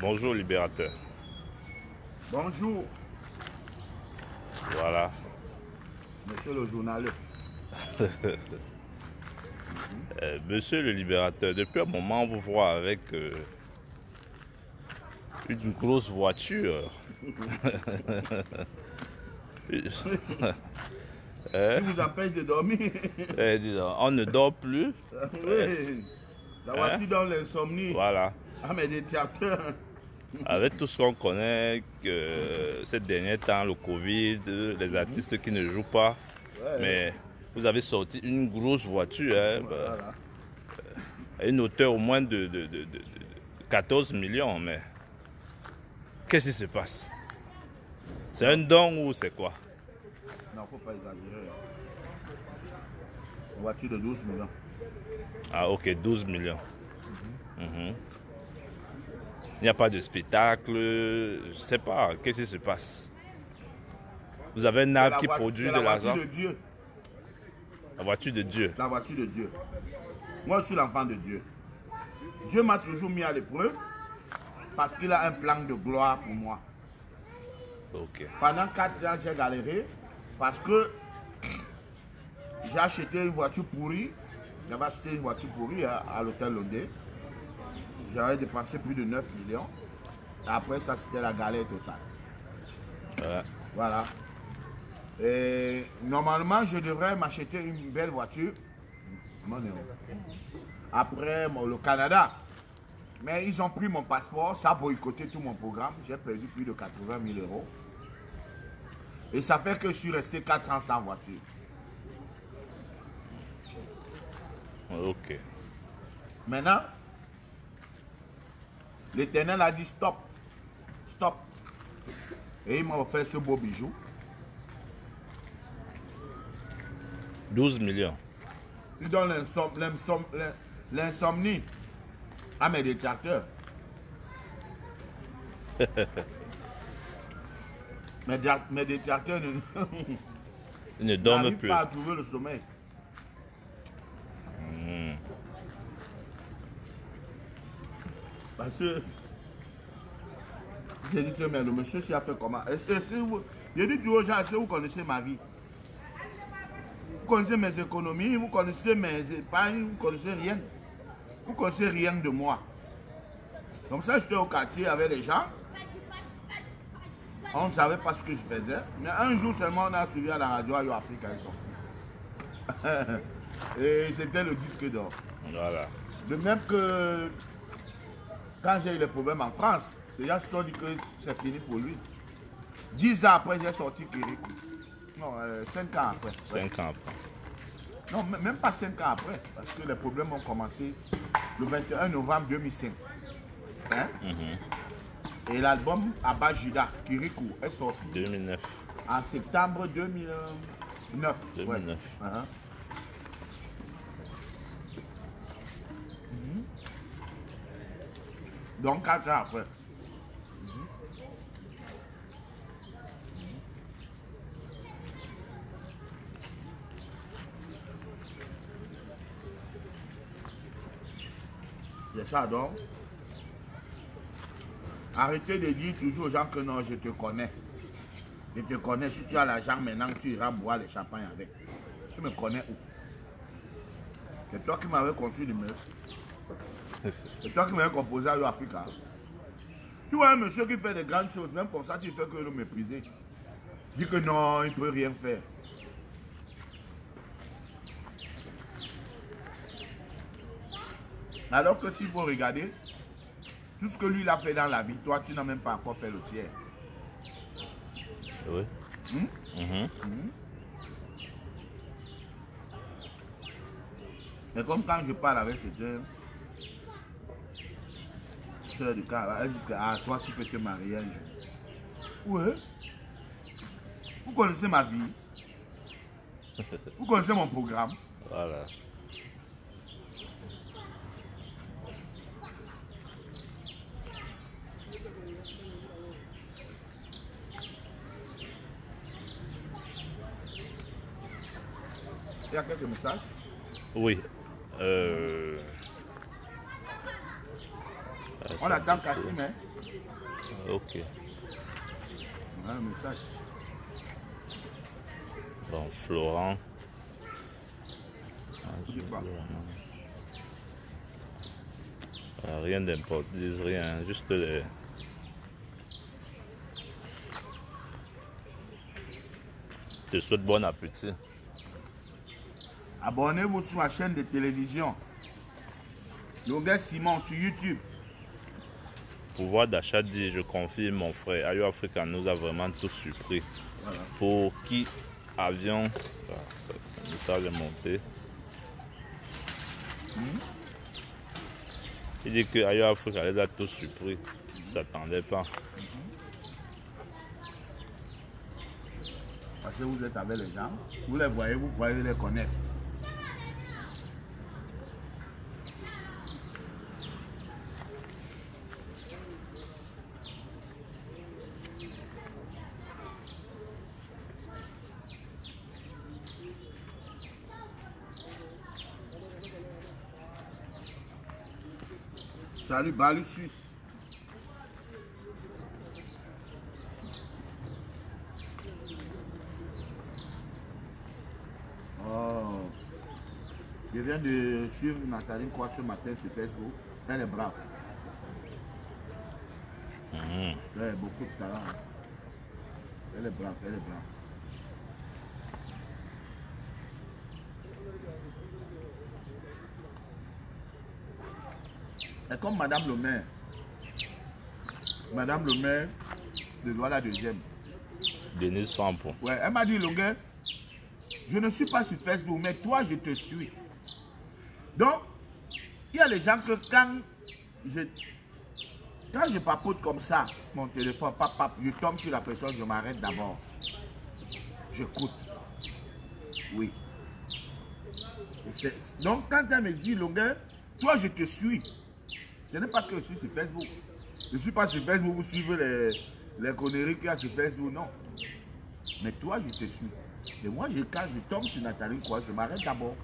Bonjour Libérateur. Bonjour, Voilà. monsieur le journaliste. Monsieur le Libérateur, depuis un moment on vous voit avec une grosse voiture. Qui vous empêche de dormir? Disons, on ne dort plus. Oui, la voiture donne l'insomnie Voilà. à mes détracteurs. Avec tout ce qu'on connaît, que ces derniers temps, le Covid, les artistes qui ne jouent pas, Ouais, mais vous avez sorti une grosse voiture, hein, voilà. à une hauteur au moins de 14 millions. Mais qu'est-ce qui se passe? C'est un don ou c'est quoi? Non, faut pas exagérer. Une voiture de 12 millions. Ah ok, 12 millions. Mhm. Il n'y a pas de spectacle, je ne sais pas, qu'est-ce qui se passe? Vous avez un arbre qui produit de C'est la l'argent? voiture de Dieu. La voiture de Dieu. La voiture de Dieu. Moi, je suis l'enfant de Dieu. Dieu m'a toujours mis à l'épreuve parce qu'il a un plan de gloire pour moi. Ok. Pendant 4 ans, j'ai galéré parce que j'ai acheté une voiture pourrie. J'avais acheté une voiture pourrie à l'hôtel Londé. J'avais dépensé plus de 9 millions. Après ça, c'était la galère totale. Voilà. Voilà. Et normalement, je devrais m'acheter une belle voiture. Après, le Canada. Mais ils ont pris mon passeport, ça a boycotté tout mon programme. J'ai perdu plus de 80 000 euros. Et ça fait que je suis resté 4 ans sans voiture. Ok. Maintenant, l'Éternel a dit stop. Stop. Et il m'a offert ce beau bijou. 12 millions. Il donne l'insomnie à mes détracteurs. Mes détracteurs Il ne dorment n'arrivent plus. pas à trouver le sommeil. Parce que j'ai dit, mais le monsieur s'y a fait comment? J'ai dit aux gens, est-ce que vous connaissez ma vie? Vous connaissez mes économies, vous connaissez mes épargnes, vous connaissez rien. Vous connaissez rien de moi. Donc ça, j'étais au quartier avec les gens. On ne savait pas ce que je faisais. Mais un jour seulement, on a suivi à la radio à Yo Africa. Et c'était le disque d'or. Voilà. De même que quand j'ai eu les problèmes en France, les gens se sont dit que c'est fini pour lui. 10 ans après, j'ai sorti Kirikou. Non, 5 ans après. 5 ans après. Non, même pas 5 ans après, parce que les problèmes ont commencé le 21 novembre 2005. Hein? Et l'album Abba Juda, Kirikou, est sorti 2009. en septembre 2009. 2009. Ouais. Donc 4 ans après. C'est ça donc. Arrêtez de dire toujours aux gens que non, je te connais. Je te connais. Si tu as l'argent maintenant, tu iras boire les champagnes avec. Tu me connais où? C'est toi qui m'avais conçu le meuf. C'est toi qui m'avais composé à l'Africa. Tu vois un monsieur qui fait des grandes choses, même comme ça, tu fais que le mépriser. Dis que non, il ne peut rien faire. Alors que s'il faut regarder, tout ce que lui il a fait dans la vie, toi tu n'as même pas encore fait le tiers. Oui. Mais comme quand je parle avec cette soeur de cas, elle dit que ah, toi tu peux te marier un jour. Oui. Vous connaissez ma vie. Vous connaissez mon programme. Voilà. Il y a quelques messages. Oui. On attend Kassim, hein. Ok. Voilà le message. Bon, Florent. Rien d'important, ils disent rien, juste les... Je te souhaite bon appétit. Abonnez-vous sur ma chaîne de télévision. Longuet Simon sur YouTube. Pouvoir d'achat dit, je confirme, mon frère, Ayo Africa nous a vraiment tous surpris. Voilà. Pour qui avions... Le message est monté. Il dit que Ayo Africa les a tous surpris. Ils ne s'attendaient pas. Parce que vous êtes avec les gens, vous les voyez, vous pouvez les connaître. Salut, Balu Suisse. Oh. Je viens de suivre Nathalie quoi ce matin sur Facebook. Elle est brave. Elle a beaucoup de talent. Elle est brave, elle est brave. Et comme Madame le maire. Madame le maire de Douala deuxième. Denise Fampo. Ouais, elle m'a dit, Longuet, je ne suis pas sur Facebook, mais toi, je te suis. Donc, il y a les gens que quand je papote comme ça, mon téléphone, je tombe sur la personne, je m'arrête d'abord. J'écoute. Oui. Donc, quand elle me dit, Longuet, toi, je te suis. Ce n'est pas que je suis sur Facebook. Je ne suis pas sur Facebook pour suivre les conneries qu'il y a sur Facebook, non. Mais toi, je te suis. Et moi, quand je tombe sur Nathalie, quoi, je m'arrête d'abord.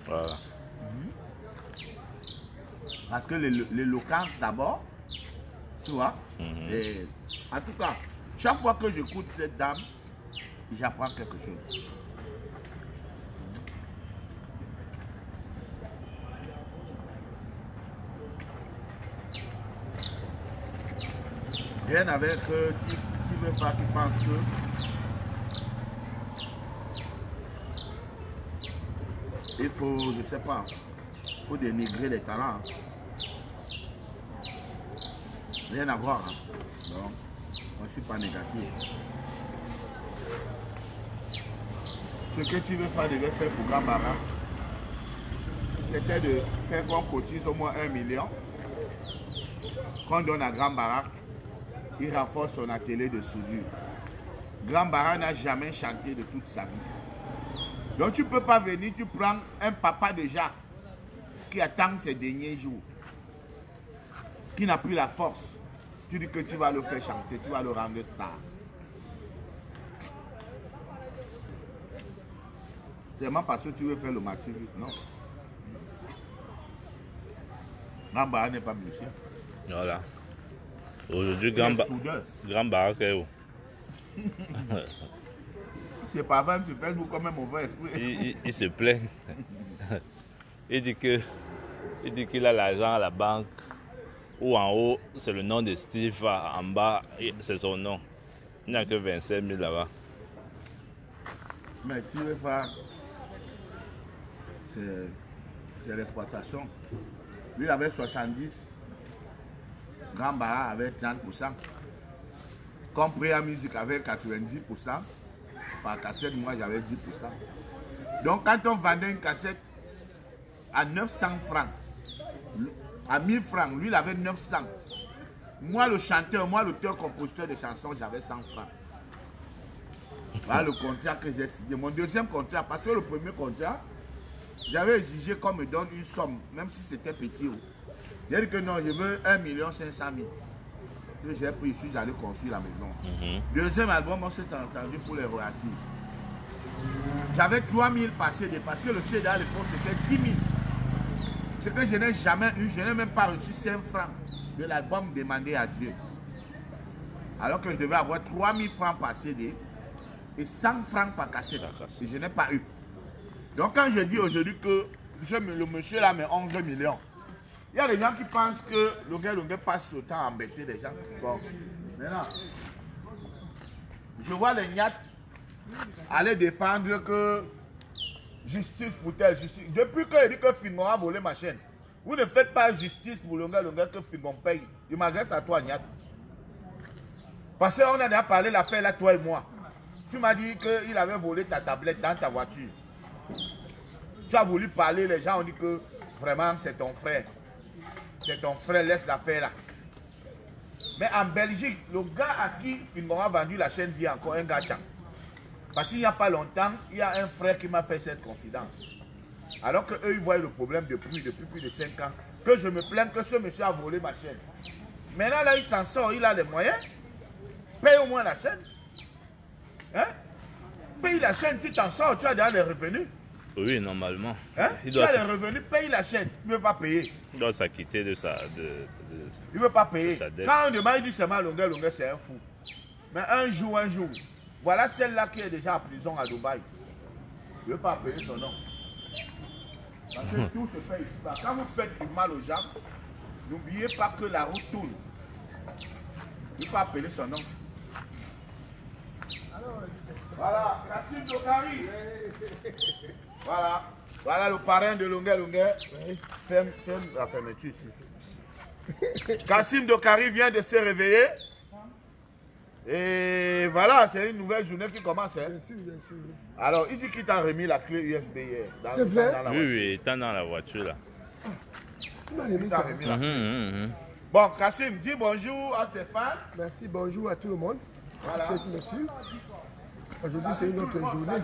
Voilà. Parce que l'éloquence d'abord, tu vois. Et, en tout cas, chaque fois que j'écoute cette dame, j'apprends quelque chose. Rien avec qui veut pas, qui pense que il faut, je sais pas, il faut dénigrer les talents. Rien à voir. Hein. Donc, moi je suis pas négatif. Ce que tu veux faire, devait faire pour Gambara, c'était de faire qu'on cotise au moins 1 million, qu'on donne à Gambara. Il renforce son atelier de soudure. Gambara n'a jamais chanté de toute sa vie. Donc tu ne peux pas venir, tu prends un papa déjà qui attend ses derniers jours, qui n'a plus la force. Tu dis que tu vas le faire chanter, tu vas le rendre star. C'est vraiment parce que tu veux faire le mature. Non. Gambara n'est pas musicien. Voilà. Aujourd'hui, Gambara est où? C'est pas vrai sur Facebook comme un mauvais esprit. Il se plaint. Il dit qu'il a l'argent à la banque. Ou en haut, c'est le nom de Steve. En bas, c'est son nom. Il n'y a que 25 000 là-bas. Mais tu veux faire, c'est l'exploitation. Lui, il avait 70. Gambara avait 30%. Compris la musique avec 90%. Par cassette, moi j'avais 10%. Donc quand on vendait une cassette à 900 francs, à 1000 francs, lui il avait 900. Moi le chanteur, moi l'auteur-compositeur de chansons, j'avais 100 francs. Voilà le contrat que j'ai signé. Mon deuxième contrat, parce que le premier contrat, j'avais exigé qu'on me donne une somme, même si c'était petit. J'ai dit que non, je veux 1 500 000. Que j'ai pris ici, j'allais construire la maison. Deuxième album, on s'est entendu pour les royalties. J'avais 3 000 passés, parce que le CD à l'époque c'était 10 000. Ce que je n'ai jamais eu, je n'ai même pas reçu 5 francs. de l'album Demander à Dieu. Alors que je devais avoir 3000 francs par CD et 100 francs par cassette. Et je n'ai pas eu. Donc quand je dis aujourd'hui que le monsieur là met 11 millions, il y a des gens qui pensent que le gars passe le temps à embêter les gens. Bon, maintenant, je vois les gnattes aller défendre que justice pour tel, justice. Depuis qu'il dit que Fingon a volé ma chaîne, vous ne faites pas justice pour le gars que Fingon paye. Je m'adresse à toi, Nyat. Parce qu'on en a parlé l'affaire là, toi et moi. Tu m'as dit qu'il avait volé ta tablette dans ta voiture. Tu as voulu parler, les gens ont dit que vraiment c'est ton frère. C'est ton frère, laisse l'affaire là. Mais en Belgique, le gars à qui Fingon a vendu la chaîne vit encore un gars tchang. Parce qu'il n'y a pas longtemps, il y a un frère qui m'a fait cette confidence. Alors qu'eux, ils voient le problème depuis plus de 5 ans. Que je me plains que ce monsieur a volé ma chaîne. Maintenant, là, il s'en sort, il a les moyens. Paye au moins la chaîne. Hein? Paye la chaîne, tu t'en sors, tu as déjà les revenus. Oui, normalement. Hein? Tu as les revenus, paye la chaîne. Il ne veut pas payer. Il doit s'acquitter de sa... Il ne veut pas payer. De Quand on demande, il dit seulement longueur, c'est un fou. Mais un jour, voilà celle-là qui est déjà en prison à Dubaï. Il ne veut pas payer son nom. Parce que tout se fait ici. Quand vous faites du mal aux gens, n'oubliez pas que la route tourne. Il ne veut pas appeler son nom. Voilà, Kassim Dokaris. Voilà. Voilà le parrain de Longueur. Ferme la fermeture ici. Kassim Dokari vient de se réveiller. Et voilà, c'est une nouvelle journée qui commence. Hein? Bien sûr, bien sûr. Alors, ici qui t'a remis la clé USB hier. C'est vrai? Oui, étant dans la voiture là. Tu m'as remis ça. Bon, Kassim, dis bonjour à tes fans. Merci, bonjour à tout le monde. Voilà. Ceux qui me suivent. Aujourd'hui, c'est une autre journée.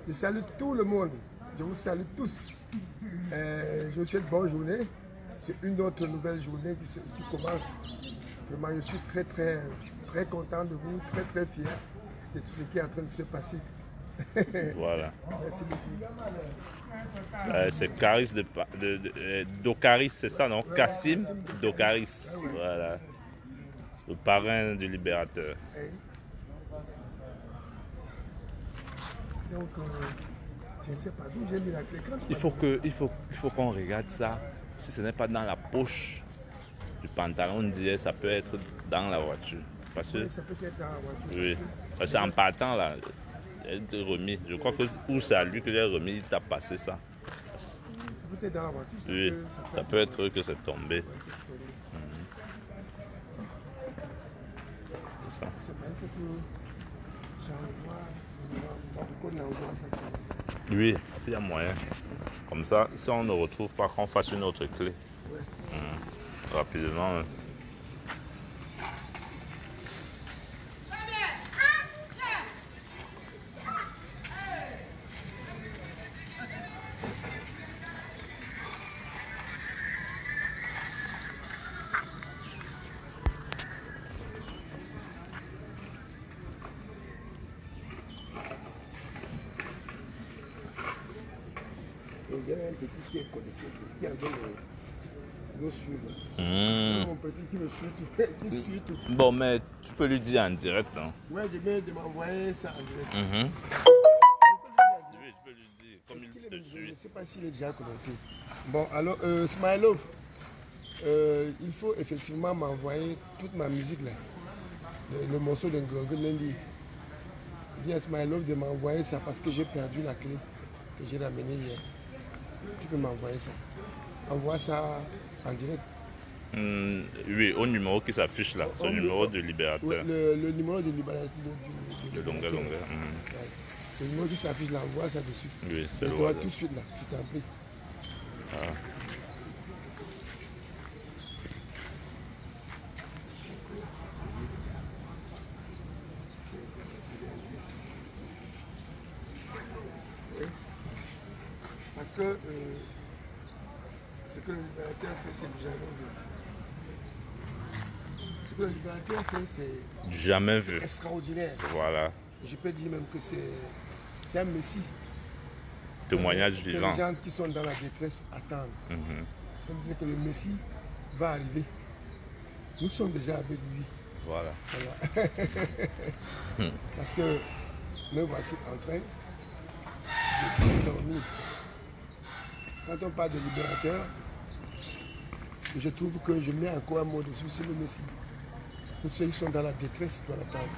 Je salue tout le monde. Je vous salue tous. Je vous souhaite bonne journée. C'est une autre nouvelle journée qui commence. Vraiment, je suis très content de vous, très fier de tout ce qui est en train de se passer. Voilà. Merci beaucoup. C'est Caris Dokaris, c'est ça, non? Kassim Dokaris. Voilà. Le parrain du libérateur. Donc, je ne sais pas d'où j'ai mis la clé. Il faut qu'on regarde ça. Si ce n'est pas dans la poche du pantalon, on dirait que ça peut être dans la voiture. Parce que, Oui, ça peut être dans la voiture. oui, parce qu'en partant là, elle te remis. Je crois que où c'est à lui que j'ai remis, il t'a passé ça. Ça peut être dans la voiture. Oui, ça peut être que c'est tombé. C'est ça. C'est pas, il faut que j'envoie ça sur... Oui, s'il y a moyen. Comme ça, si on ne retrouve pas, qu'on fasse une autre clé. Ouais. Rapidement. Il y a un petit qui est connecté, qui a le suivre. Mon petit qui me suit tout. Bon, mais tu peux lui dire en direct. Hein? Ouais, je vais m'envoyer ça en direct. Oui, tu peux lui dire, comme il te suit. Je ne sais pas s'il est déjà connecté. Bon, alors, Smilov, il faut effectivement m'envoyer toute ma musique là. Le morceau de Ngorgo Lundi. Il dit à Smilov de m'envoyer ça parce que j'ai perdu la clé que j'ai ramenée hier. Tu peux m'envoyer ça. Envoie ça en direct. Oui, au numéro qui s'affiche là, c'est le numéro de libérateur. Ouais, le numéro de libérateur. De longueur. Ouais. Le numéro qui s'affiche là, envoie ça dessus. Oui, c'est le tout WhatsApp. de suite là, je t'en prie. Parce que ce que le libérateur fait, c'est du jamais vu. Ce que le libérateur fait, c'est Jamais vu. extraordinaire. Voilà. Je peux dire même que c'est un messie. Témoignage Que vivant. les gens qui sont dans la détresse attendent. Donc c'est que le messie va arriver. nous sommes déjà avec lui. Voilà. Voilà. Parce que me voici en train de dormir. Quand on parle de libérateur, je trouve que je mets encore un mot dessus, c'est le Messie. Que ceux qui sont dans la détresse doivent l'attendre.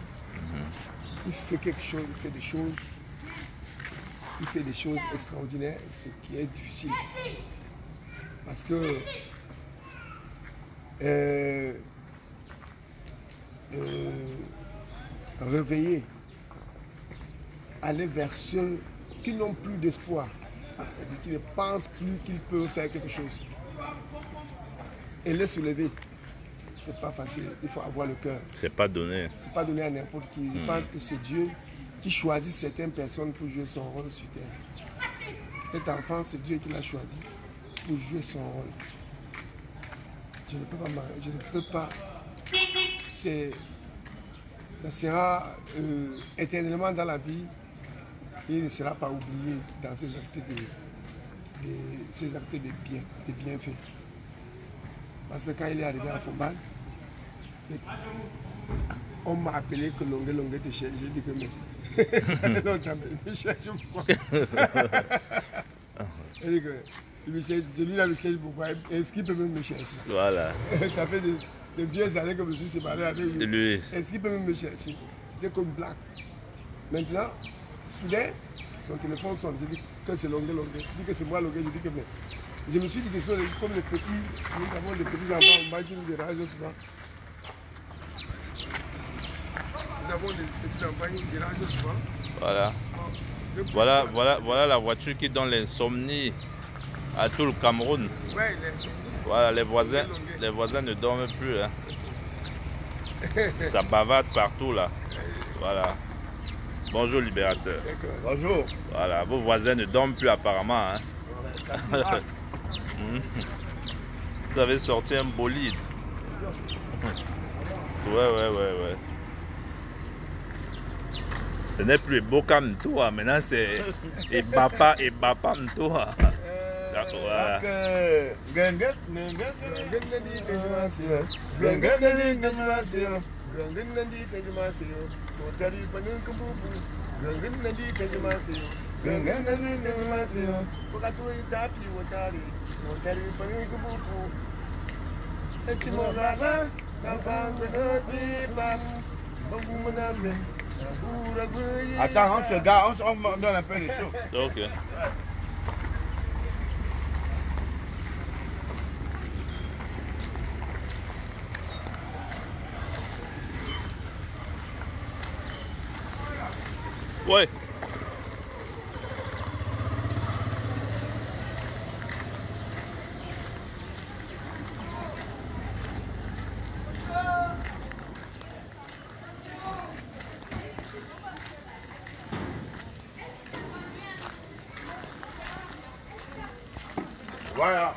Il fait quelque chose, il fait des choses. Il fait des choses extraordinaires, ce qui est difficile. Parce que réveiller, aller vers ceux qui n'ont plus d'espoir, qui ne pensent plus qu'ils peuvent faire quelque chose. Et les soulever, c'est pas facile, il faut avoir le cœur. C'est pas donné. C'est pas donné à n'importe qui. Je pense que c'est Dieu qui choisit certaines personnes pour jouer son rôle sur terre. Cet enfant, c'est Dieu qui l'a choisi pour jouer son rôle. Je ne peux pas, je ne peux pas. Ça sera éternellement dans la vie. Il ne sera pas oublié dans ses actes de bienfaits. Parce que quand il est arrivé à Fombal, on m'a appelé que Longue te cherche. J'ai dit que mais non, jamais, il me cherche pourquoi. Il dit que celui-là me cherche pourquoi. Est-ce qu'il peut même me chercher? Voilà. Ça fait de vieilles années que je me suis séparé avec lui. Est-ce qu'il peut même me chercher? C'était comme blague. Maintenant, soudain, son téléphone sonne. Je dis que c'est Longue. Je dis que c'est moi Longue. Je dis que mais. Je me suis dit que ce sont comme les petits, nous avons des petits enfants, moi qui nous dérangent souvent. Nous avons des petits enfants qui nous dérangent souvent. Voilà la voiture qui donne l'insomnie à tout le Cameroun. Ouais, l'insomnie. Voilà, les voisins ne dorment plus. Hein. Ça bavarde partout là. Voilà. Bonjour libérateur. Bonjour. Voilà, vos voisins ne dorment plus apparemment. Hein. Vous avez sorti un bolide. Ouais. Ce n'est plus Boka Mtoua, maintenant c'est Ebapa Mtoua. Voilà. Attends, on se garde, on donne un peu de chaud. Ok. Ouais. Voilà.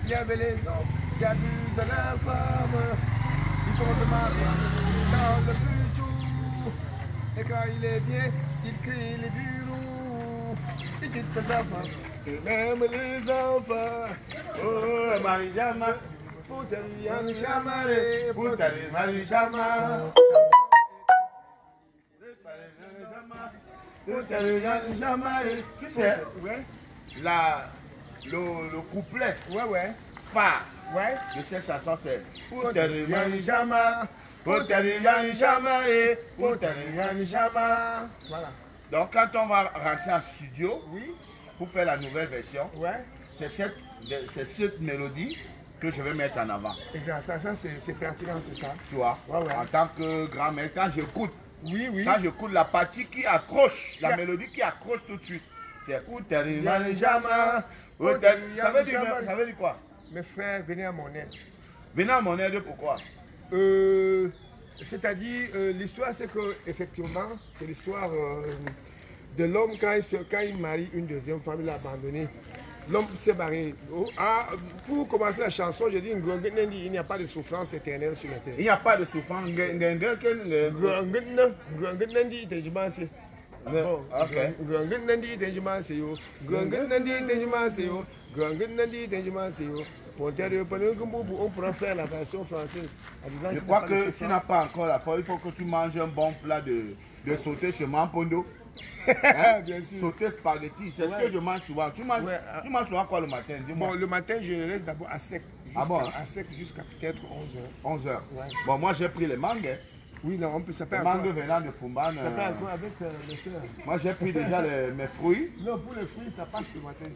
Il y avait les hommes, il y a eu de la femme, ils sont de mariés dans le futur. Et quand il est bien, il crie les bureaux, il quitte sa femme, et même les enfants. Oh, Marie-Jama, pour te rien chamarrer, pour te Marie-Jama. Tu sais, le couplet phare de cette chanson, c'est pour te rien Jama, pour te rien Jama, pour te rien Jama. Voilà. Donc quand on va rentrer en studio pour faire la nouvelle version, c'est cette mélodie que je vais mettre en avant. Exact, ça c'est pertinent, c'est ça. Tu vois, en tant que grand-mère, quand j'écoute, oui. Quand j'écoute la partie qui accroche, la mélodie qui accroche tout de suite, Ça veut dire quoi? Mes frères, venez à mon aide. Venez à mon aide, pourquoi? C'est-à-dire, l'histoire, c'est que effectivement, c'est l'histoire de l'homme quand il marie une deuxième femme, il l'a abandonné. L'homme s'est barré. Pour commencer la chanson, j'ai dit il n'y a pas de souffrance éternelle sur la terre. Il n'y a pas de souffrance. On pourra faire la version française. Je crois que tu n'as pas encore la foi. Il faut que tu manges un bon plat de sauté chez Mampondo. Hein? Bien sûr. Sauté spaghetti, c'est ce que je mange souvent. Tu manges souvent quoi le matin? Bon, le matin, je reste d'abord à sec. À sec jusqu'à peut-être 11h. 11h. Ouais. Bon, moi j'ai pris les mangues. Oui, non, on peut s'appeler. Les mangues venant de Fumban. Ça fait encore avec les soeurs. Moi j'ai pris déjà mes fruits. Non, pour les fruits, ça passe le matin.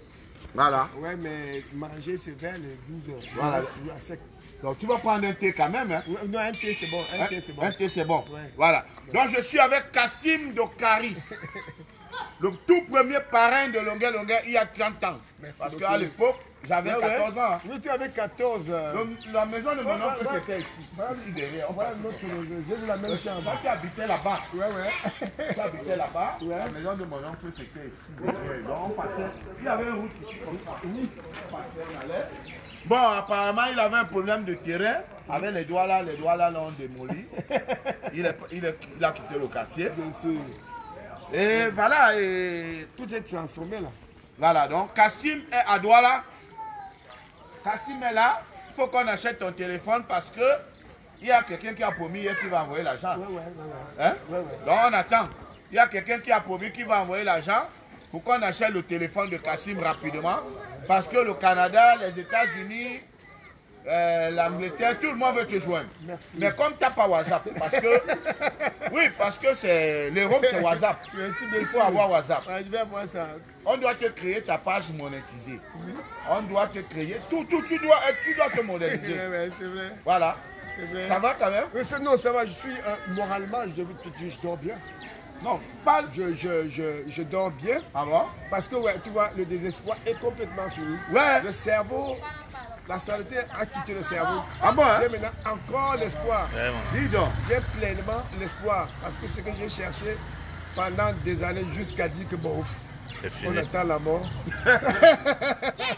Voilà. Ouais, mais manger c'est vers les 12h. Voilà. À sec. Donc tu vas prendre un thé quand même. Hein? Non, un thé c'est bon. Un thé c'est bon. Un thé c'est bon. Ouais. Voilà. Donc je suis avec Kassim Dokaris. Le tout premier parrain de Longueuil il y a 30 ans. Merci parce beaucoup. qu'à l'époque, j'avais 14 ans. Oui, tu avais 14 ans. La maison de mon oncle, c'était ici derrière. J'ai de la même chambre. Toi, tu habitais là-bas. Ouais. Tu habitais là-bas. La maison de mon oncle, c'était ici derrière. Donc on passait. Il y avait une route ici comme ça. On passait, on allait. Bon, apparemment, il avait un problème de terrain. Avec les doigts là l'ont démoli. Il a quitté le quartier. Bien sûr. Et voilà, et tout est transformé là. Voilà, donc Kassim est à Douala. Kassim est là. Il faut qu'on achète ton téléphone parce que il y a quelqu'un qui a promis qui va envoyer l'argent. Hein? Donc on attend. Il y a quelqu'un qui a promis qui va envoyer l'argent pour qu'on achète le téléphone de Kassim rapidement. Parce que le Canada, les États-Unis, l'Angleterre, tout le monde veut te joindre. Merci. Mais comme tu n'as pas WhatsApp, parce que oui, parce que c'est l'Europe, c'est WhatsApp. Il faut avoir WhatsApp. Je vais voir ça. On doit te créer ta page monétisée. On doit te créer. Tu dois te monétiser. C'est vrai. Voilà. Vrai. Ça va quand même? Non, ça va. Je suis moralement, je dors bien. Non, pas. Je dors bien. Ah bon? Parce que ouais, tu vois, le désespoir est complètement fini. Ouais. Le cerveau, la santé a quitté le cerveau. Ah bon? Hein? J'ai maintenant encore l'espoir. Dis donc. J'ai pleinement l'espoir. Parce que ce que j'ai cherché pendant des années jusqu'à dire que bon, on attend la mort.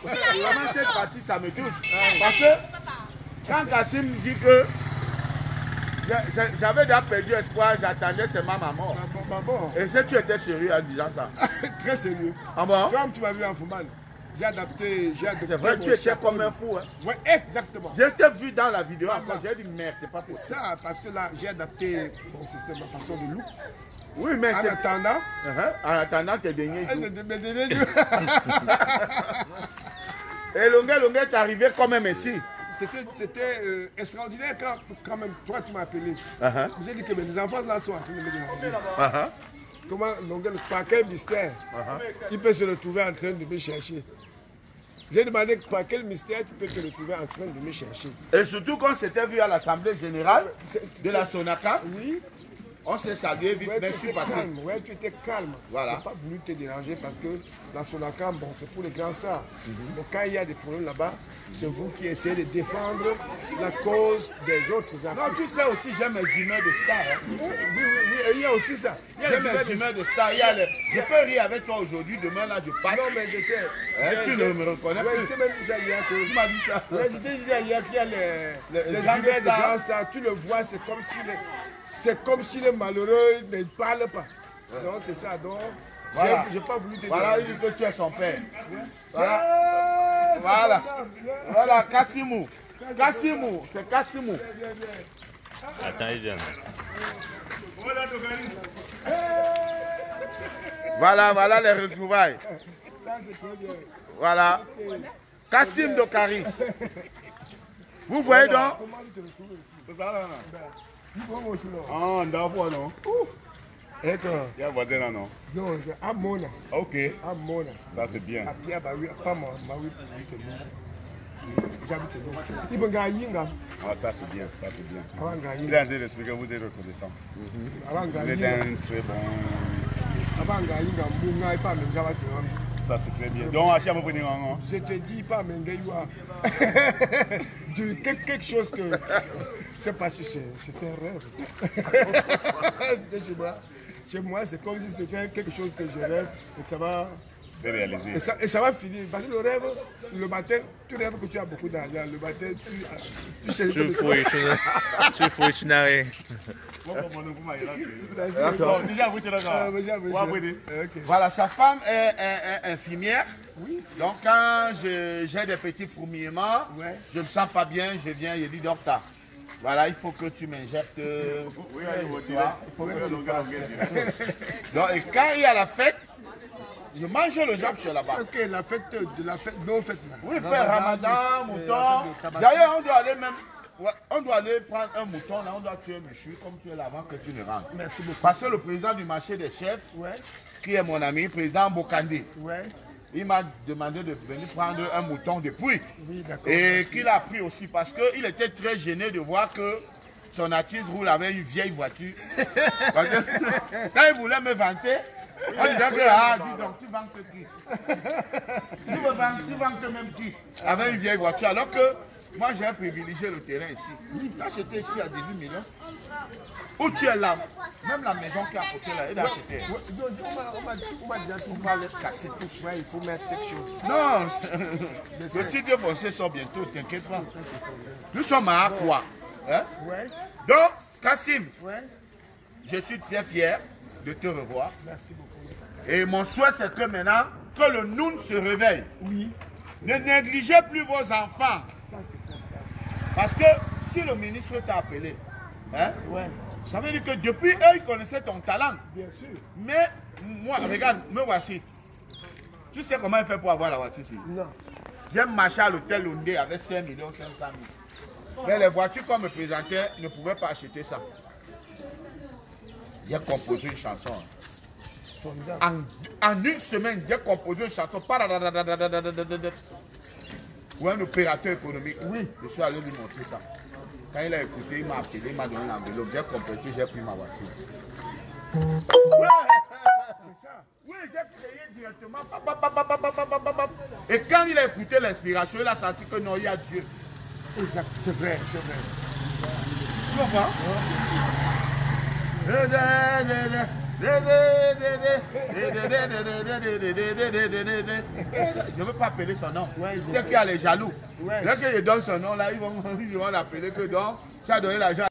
Vraiment, cette partie, ça me touche. Parce que quand Kassim dit que j'avais déjà perdu espoir, j'attendais seulement ma mort. Bon. Et si tu étais sérieux en disant ça? Très sérieux. Ah bon? Comme tu m'as vu en Fumban, j'ai adapté. C'est vrai, tu étais comme un fou. Hein? Oui, exactement. Je t'ai vu dans la vidéo encore, j'ai dit merde, c'est pas possible. Ça, parce que là, j'ai adapté mon système, ma façon de look. Oui, mais en c'est. En attendant tes derniers jours. Mes derniers jours. Et Longueuil est arrivé quand même ici. C'était extraordinaire quand même, toi tu m'as appelé. J'ai dit que les enfants là sont en train de me demander. Comment Longueuil, par quel mystère, il peut se retrouver en train de me chercher. J'ai demandé par quel mystère tu peux te retrouver en train de me chercher. Et surtout quand c'était vu à l'Assemblée Générale de la Sonaca. Oui. On s'est salué vite, mais je suis passé. Ouais, tu étais calme. Voilà. Je n'ai pas voulu te déranger parce que la Sonaca, bon, c'est pour les grands stars. Donc quand il y a des problèmes là-bas, c'est vous qui essayez de défendre la cause des autres artistes. Non, tu sais aussi, j'aime mes humains de stars. Hein. Oui, il y a aussi ça. J'aime mes humains de stars. Je peux rire avec toi aujourd'hui, demain là je passe. Non, mais je sais. Tu ne me reconnais plus. Tu m'as dit ça hier. Tu m'as dit ça. Je t'ai dit hier qu'il y a les humains de grands stars. Tu le vois, c'est comme si les malheureux ne parlent pas. Donc c'est ça. Donc, voilà. j'ai pas voulu te dire. Voilà, il dit que tu es son père. Voilà. Voilà, Kassimou. Kassimou, c'est Kassimou. Attends, il vient. Voilà les retrouvailles. Voilà. Kassim Dokaris. Vous voyez donc? Ah, d'accord, non. Et que? Il y a voisin là, non? Non, à Mona. Ok. À Mona. Ça, c'est bien. À Pierre, bah oui, pas moi, oui, j'habite là. Il peut gagner, là. Ah, ça, c'est bien, ça, c'est bien. Avant de gagner. Il a essayé d'expliquer, vous êtes reconnaissant. Avant de Vous êtes gagner. un très bon Ça c'est très bien. Donc, à chaque fois, je te dis pas, Mengaïwa. De quelque chose que. C'est pas si c'était un rêve. C'était chez moi. Chez moi, c'est comme si c'était quelque chose que je rêve et ça va. C'est réalisé. Et ça va finir. Parce que le rêve, le matin, tu rêves que tu as beaucoup d'argent. Le matin, tu cherches. Tu fouilles, tu n'as rien. Voilà, sa femme est infirmière. Oui. Donc quand j'ai des petits fourmillements, Ouais. je ne me sens pas bien, je viens, il dit docteur. Voilà, il faut que tu m'injectes. Il faut que tu fasses. Donc, et quand il y a la fête, je mange le jambe sur là-bas. Ok, la fête, non fête. Oui, faire Ramadan, mouton. D'ailleurs, on doit aller même. Ouais, on doit aller prendre un mouton, là, on doit tuer monsieur comme tu es là avant que tu ne rentres. Merci beaucoup. Parce que le président du marché des chefs, Ouais. qui est mon ami, président Bokandé, Ouais. il m'a demandé de venir prendre un mouton depuis. Oui, d'accord. Et qu'il a pris aussi parce qu'il était très gêné de voir que son artiste roule avec une vieille voiture. Parce que quand il voulait me vanter, on disait que, ah, dis donc, tu vantes qui? Tu vantes même qui? Avec une vieille voiture. Alors que moi, j'ai privilégié le terrain ici. Là, j'étais ici à 18 millions. Où tu es là? Même la maison qui est à côté là, il a acheté. On m'a déjà tout parlé de casser tout. Ouais, il faut mettre quelque chose. Non, le titre foncier sort bientôt, t'inquiète pas. Nous sommes à quoi? Hein? Ouais. Donc, Kassim, Ouais. je suis très fier de te revoir. Merci beaucoup. Et mon souhait, c'est que maintenant, que le Noun se réveille. Oui. Ne négligez plus vos enfants. Ça, c'est ça. Parce que si le ministre t'a appelé, hein, Ouais. ça veut dire que depuis eux, ils connaissaient ton talent. Bien sûr. Mais moi, regarde, me voici. Tu sais comment il fait pour avoir la voiture ici? Non. J'ai marché à l'hôtel Lundé avec 5 500 000. Mais les voitures qu'on me présentait ne pouvaient pas acheter ça. J'ai composé une chanson. En une semaine, j'ai composé une chanson. Ou un opérateur économique. Oui, je suis allé lui montrer ça. Quand il a écouté, il m'a appelé, il m'a donné l'enveloppe. J'ai complété, j'ai pris ma voiture. Ouais, c'est ça. Oui, j'ai créé directement. Et quand il a écouté l'inspiration, il a senti que non, il y a Dieu. Exact. C'est vrai, c'est vrai. Tu comprends? Je ne veux pas appeler son nom. Ouais, c'est qu'il y a les jaloux. Ouais. Dès que je donne son nom, là, ils vont l'appeler que donc, tu as donné l'argent.